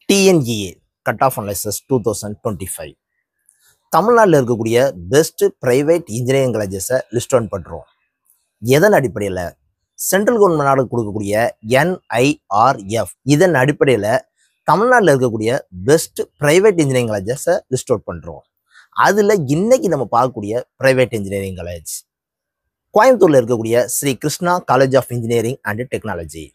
TNEA Cut-off Analysis 2025 தமிழ்நாட்டில் இருக்கக்கூடிய best private engineering காலேஜஸை லிஸ்ட் அவுட் பண்ணுறோம். எதன் அடிப்படையில்? சென்ட்ரல் கவர்மெண்ட் கொடுக்கக்கூடிய NIRF இதன் அடிப்படையில் தமிழ்நாட்டில் இருக்கக்கூடிய பெஸ்ட் பிரைவேட் இன்ஜினியரிங் காலேஜஸை லிஸ்ட் அவுட் பண்ணுறோம். அதில் இன்னைக்கு நம்ம பார்க்கக்கூடிய பிரைவேட் இன்ஜினியரிங் காலேஜ் கோயம்புத்தூரில் இருக்கக்கூடிய Sri Krishna college of engineering and technology.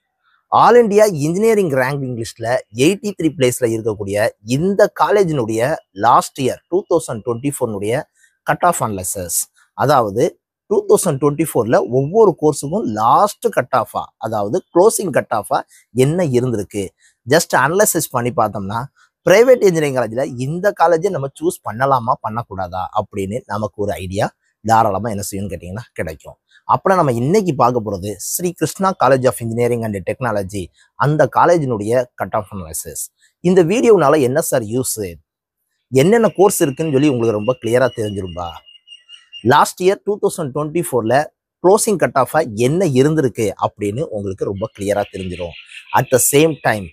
All India engineering ranking லிஸ்ட்ல 83 பிளேஸ்ல இருக்கக்கூடிய இந்த காலேஜினுடைய last year 2024 cut off analysis, அதாவது 2024ல ஒவ்வொரு கோர்ஸுக்கும் லாஸ்ட் கட் ஆஃபா, அதாவது க்ளோசிங் கட் ஆஃபா என்ன இருந்திருக்கு ஜஸ்ட் அனலைசிஸ் பண்ணி பார்த்தோம்னா பிரைவேட் இன்ஜினியரிங் காலேஜில் இந்த காலேஜை நம்ம சூஸ் பண்ணலாமா பண்ணக்கூடாதா அப்படின்னு நமக்கு ஒரு ஐடியா தாராளமாக என்ன செய்யணும்னு கேட்டிங்கன்னா கிடைக்கும். அப்புறம் நம்ம இன்னைக்கு பார்க்க போகிறது Shri Krishna college of engineering and technology, அந்த காலேஜினுடைய கட் ஆஃப் அனாலிசிஸ். இந்த வீடியோனால என்ன சார் யூஸு, என்னென்ன கோர்ஸ் இருக்குன்னு சொல்லி உங்களுக்கு ரொம்ப கிளியராக தெரிஞ்சிரும்பா. லாஸ்ட் இயர் 2024ல க்ளோசிங் கட் ஆஃபாக என்ன இருந்திருக்கு அப்படின்னு உங்களுக்கு ரொம்ப கிளியராக தெரிஞ்சிடும். அட் த சேம் டைம்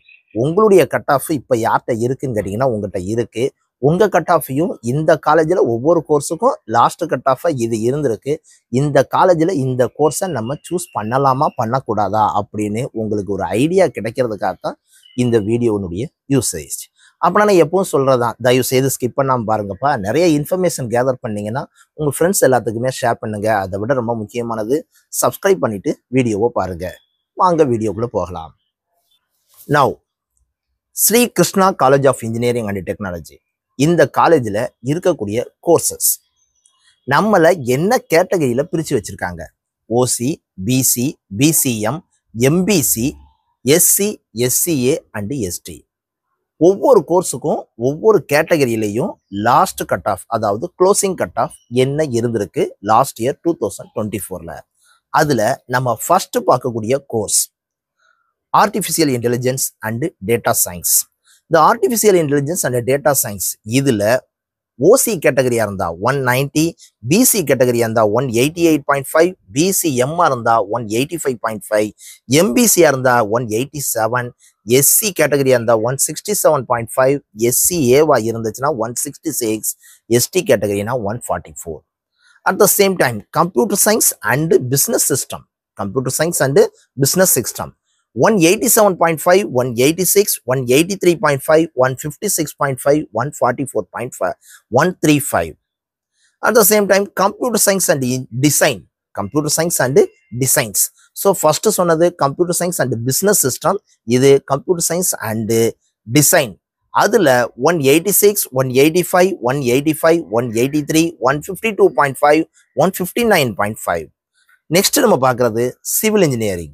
உங்களுடைய கட் ஆஃப் இப்போ யார்கிட்ட இருக்குன்னு கேட்டிங்கன்னா உங்கள்கிட்ட இருக்குது. உங்கள் கட் ஆஃபையும் இந்த காலேஜில் ஒவ்வொரு கோர்ஸுக்கும் லாஸ்ட் கட் ஆஃபாக இது இருந்திருக்கு. இந்த காலேஜில் இந்த கோர்ஸை நம்ம சூஸ் பண்ணலாமா பண்ணக்கூடாதா அப்படின்னு உங்களுக்கு ஒரு ஐடியா கிடைக்கிறதுக்காகத்தான் இந்த வீடியோனுடைய யூசேஜ். அப்போ நான் எப்பவும் சொல்கிறதான், தயவு செய்து ஸ்கிப் பண்ணாமல் பாருங்கப்பா. நிறைய இன்ஃபர்மேஷன் கேதர் பண்ணிங்கன்னா உங்கள் ஃப்ரெண்ட்ஸ் எல்லாத்துக்குமே ஷேர் பண்ணுங்கள். அதை விட ரொம்ப முக்கியமானது சப்ஸ்கிரைப் பண்ணிவிட்டு வீடியோவை பாருங்கள். வாங்க வீடியோக்குள்ளே போகலாம். Now Sri Krishna college of engineering and technology, இந்த காலேஜில் இருக்கக்கூடிய கோர்சஸ் நம்மளை என்ன கேட்டகரியில் பிரித்து வச்சுருக்காங்க? OC, BC, BCM, MBC, SC, SCA and ST. ஒவ்வொரு கோர்ஸுக்கும் ஒவ்வொரு கேட்டகரியிலையும் லாஸ்ட் கட் ஆஃப், அதாவது க்ளோசிங் கட் ஆஃப் என்ன இருந்திருக்கு லாஸ்ட் இயர் 2024ல. அதில் நம்ம ஃபர்ஸ்ட் பார்க்கக்கூடிய course artificial intelligence and data science. இந்த artificial intelligence and data science இதில் ஓசி கேட்டகரியாக இருந்தால் 190, பிசி கேட்டகரியாக இருந்தால் 188.5, பிசிஎம்மாக இருந்தால் 185.5, எம்பிசியாக இருந்தால் 187, எஸ்சி கேட்டகரியாக இருந்தால் 167.5, எஸ்சிஏவா இருந்துச்சுன்னா 166, எஸ்டி கேட்டகரினா 144. At the same time computer science and business system, computer science and business system 187.5, 186, 183.5, 156.5, 144.5, 135. At the same time, computer science and design, computer science and designs. So first சொன்னது computer science and business system, இது computer science and design. அதுல 186, 185, 185, 183, 152.5, 159.5. Next நம்ம பார்க்கறது civil engineering.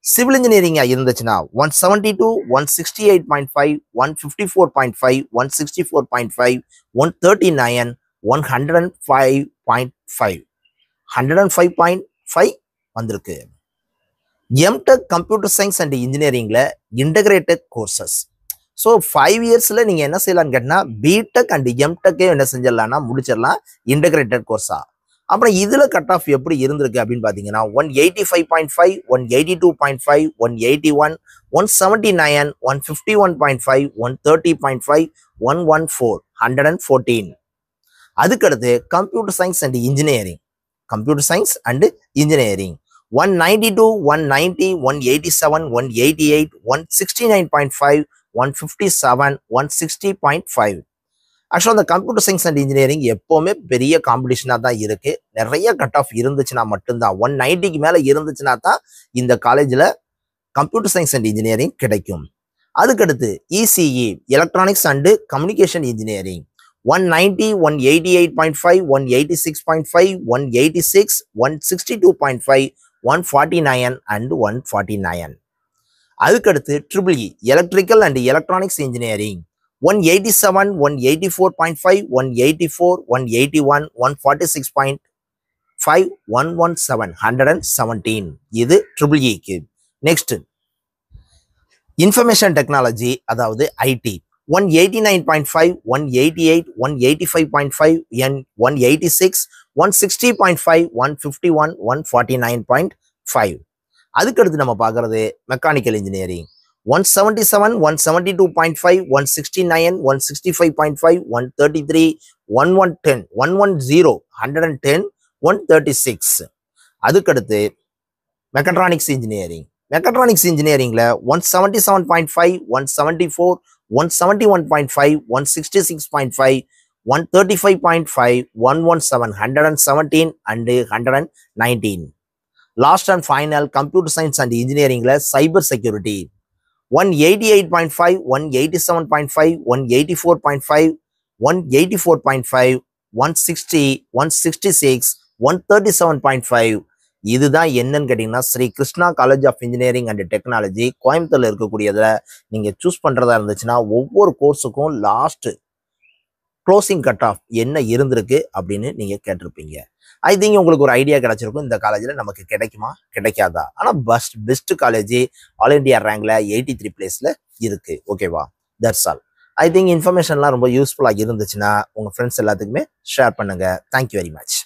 Civil இன்ஜினியரிங்கா இருந்துச்சுன்னா 172, 168.5, 154.5, 164.5, 139, 105.5, 105.5 வந்திருக்கு. MTech computer science and இன்ஜினியரிங்ல integrated courses. So 5 இயர்ஸ்ல நீங்க என்ன செய்யலாம்னு கேட்டா பிடெக் அண்ட் எம்டெக்கே என்ன செஞ்சிடலாம்னா முடிச்சிடலாம் இன்டகிரேட்டட் கோர்ஸா. அப்புறம் இதுல கட் ஆஃப் எப்படி இருந்திருக்கு அப்படின்னு பாத்தீங்கன்னா 185.5, 182.5, 181, 179, 151.5, 130.5, 114, 114. அதுக்கடுத்து computer science and engineering, computer science and engineering 192, 190, 187, 188, 169.5, 157, 160.5. ஆக்சுவலாக அந்த கம்ப்யூட்டர் சயின்ஸ் அண்ட் இன்ஜினியரிங் எப்போவுமே பெரிய காம்படிஷனாக தான் இருக்குது. நிறைய கட் ஆஃப் இருந்துச்சுன்னா மட்டும்தான், 190க்கு மேலே இருந்துச்சுன்னா தான் இந்த காலேஜில் கம்ப்யூட்டர் சயின்ஸ் அண்ட் இன்ஜினியரிங் கிடைக்கும். அதுக்கடுத்து ECE electronics and communication engineering 190, 188.5, 186.5, 186, 162.5, 149 and 149. அதுக்கடுத்து triple electrical and electronics engineering 187, 184.5, 184, 181, 146.5, 117, 117. இது ட்ரிபிள் இக்கு. நெக்ஸ்ட் இன்ஃபர்மேஷன் டெக்னாலஜி, அதாவது ஐடி 189.5, 188, 185.5, 186, 160.5, 151, 149.5. அதுக்கடுத்து நம்ம பார்க்கறது மெக்கானிக்கல் இன்ஜினியரிங் 177, 172.5, 169, 165.5, 133, 1110, 110, 110, 136. அதுக்கடுத்து mechatronics engineering. Mechatronics இன்ஜினியரிங்ல 177.5, 174, 171.5, 166.5, 135.5, 117, 117 and 119. Last and final, computer science and engineeringல cyber security. 188.5, 187.5, 184.5, 184.5, 160, 166, 137.5. இதுதான் என்னன்னு கேட்டீங்கன்னா Shri Krishna college of engineering and technology கோயம்புத்தூர்ல இருக்கக்கூடியதுல நீங்க சூஸ் பண்றதா இருந்துச்சுன்னா ஒவ்வொரு கோர்ஸுக்கும் லாஸ்ட் க்ளோசிங் கட் ஆஃப் என்ன இருந்திருக்கு அப்படின்னு நீங்க கேட்டிருப்பீங்க. ஐ திங்க் உங்களுக்கு ஒரு ஐடியா கிடைச்சிருக்கும் இந்த காலேஜில் நமக்கு கிடைக்குமா கிடைக்காதா. ஆனால் பெஸ்ட் காலேஜ் ஆல் இண்டியா ரேங்க்ல 83 பிளேஸ்ல இருக்கு. ஓகேவா, தட்ஸ் ஆல். ஐ திங்க் இன்ஃபர்மேஷன்லாம் ரொம்ப யூஸ்ஃபுல்லாக இருந்துச்சுன்னா உங்கள் ஃப்ரெண்ட்ஸ் எல்லாத்துக்குமே ஷேர் பண்ணுங்க. Thank you very much.